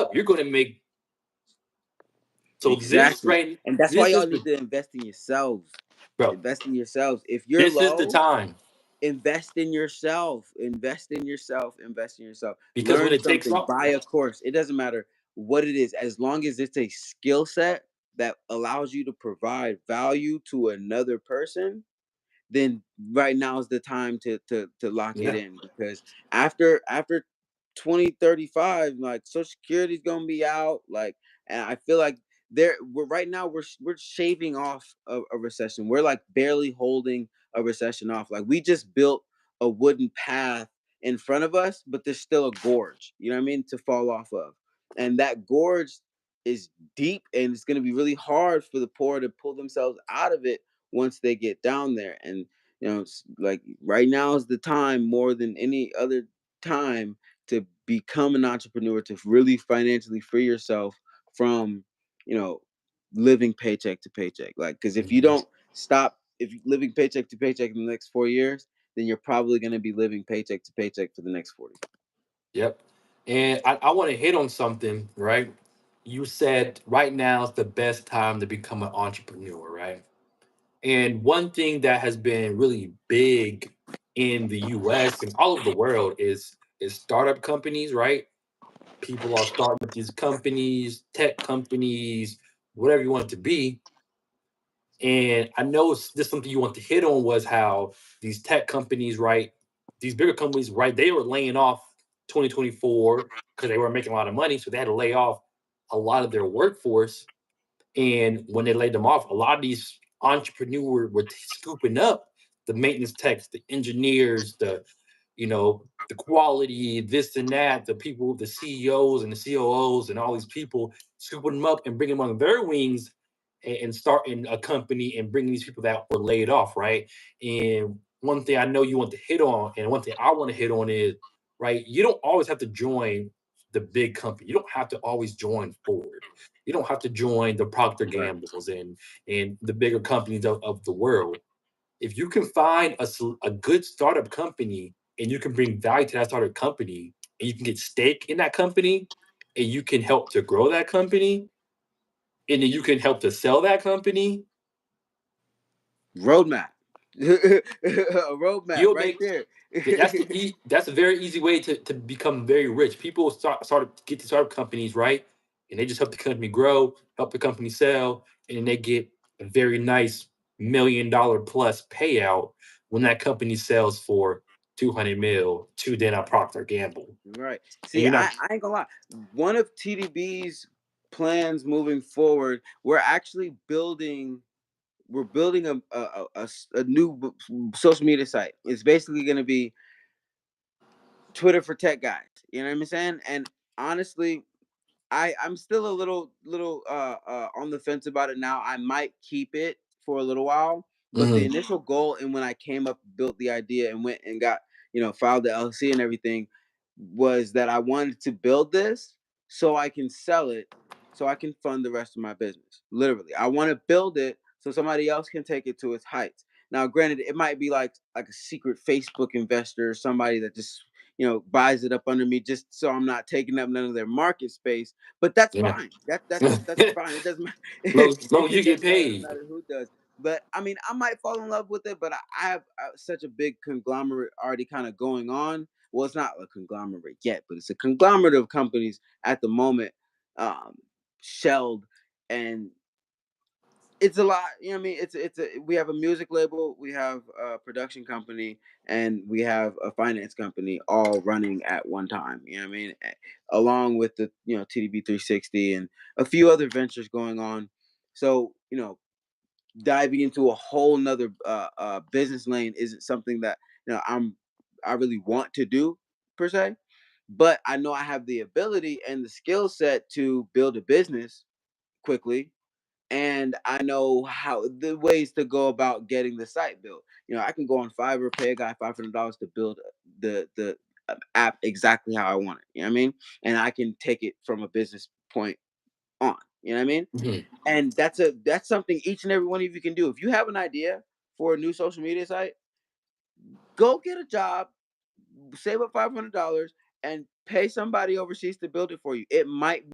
up, you're going to make. So Exactly. And that's why this y'all is need to invest in yourselves. bro. Invest in yourselves. If you're This is the low, time invest in yourself. Invest in yourself. Invest in yourself. because when Learn it takes something. off, Buy a course. It doesn't matter what it is, as long as it's a skill set that allows you to provide value to another person, then right now is the time to lock it yeah, in, because after 2035, like, social security is gonna be out, like, and I feel like we're right now we're shaving off a recession. We're like barely holding a recession off. Like, we just built a wooden path in front of us, but there's still a gorge, you know what I mean, to fall off of. And that gorge is deep, and it's going to be really hard for the poor to pull themselves out of it once they get down there. And it's like right now is the time more than any other time to become an entrepreneur, to really financially free yourself from you know living paycheck to paycheck. Like, because if you mhm, don't stop, if you're living paycheck to paycheck in the next 4 years, then you're probably going to be living paycheck to paycheck for the next 40. yep. And I want to hit on something, right? You said right now is the best time to become an entrepreneur, right? And one thing that has been really big in the US and all over the world is startup companies, right? People are starting up these companies, tech companies, whatever you want it to be. And I know this something you want to hit on was how these tech companies, right? These bigger companies, right? They were laying off 2024 because they weren't making a lot of money. So they had to lay off a lot of their workforce. And when they laid them off, a lot of these entrepreneurs were scooping up the maintenance techs, the engineers, the quality, this and that, the people, the CEOs and the COOs and all these people, scooping them up and bringing them on their wings and starting a company and bringing these people that were laid off, right? And one thing I know you want to hit on, and one thing I want to hit on is, right, you don't always have to join the big company. You don't have to always join Ford. You don't have to join the Procter Right. Gambles and the bigger companies of the world. If you can find a good startup company and you can bring value to that startup company and you can get stake in that company and you can help to grow that company and then you can help to sell that company, Roadmap. A roadmap you'll right make there. that's a very easy way to become very rich. People start to get these startup companies, right? And they just help the company grow, help the company sell, and then they get a very nice $1 million plus payout when that company sells for 200 mil to then a Procter Gamble. Right. And See, you're I, not I ain't gonna lie. One of TDB's plans moving forward, we're actually building. We're building a new social media site. It's basically going to be Twitter for tech guys. You know what I'm saying? And honestly, I'm still a little on the fence about it now. I might keep it for a little while, but the Mhm. initial goal, and when I came up, built the idea, and went and got filed the LLC and everything, was that I wanted to build this so I can sell it, so I can fund the rest of my business. Literally, I want to build it so somebody else can take it to its heights. Now, granted, it might be like a secret Facebook investor or somebody that just buys it up under me just so I'm not taking up none of their market space. But that's Yeah. fine. That's fine. It doesn't matter. As long as you It get doesn't paid. matter who does. But I mean, I might fall in love with it. But I have such a big conglomerate already kind of going on. Well, it's not a conglomerate yet, but it's a conglomerate of companies at the moment, um, shelled, and it's a lot. You know what I mean? We have a music label, we have a production company, and we have a finance company all running at one time. You know what I mean? Along with the TDB 360 and a few other ventures going on. So diving into a whole nother business lane isn't something that I really want to do per se. But I know I have the ability and the skill set to build a business quickly, and I know how the ways to go about getting the site built. I can go on Fiverr, pay a guy $500 to build the app exactly how I want it. You know what I mean? And I can take it from a business point on. You know what I mean? Mhm. And that's something each and every one of you can do. If you have an idea for a new social media site, go get a job, save up $500, and pay somebody overseas to build it for you. It might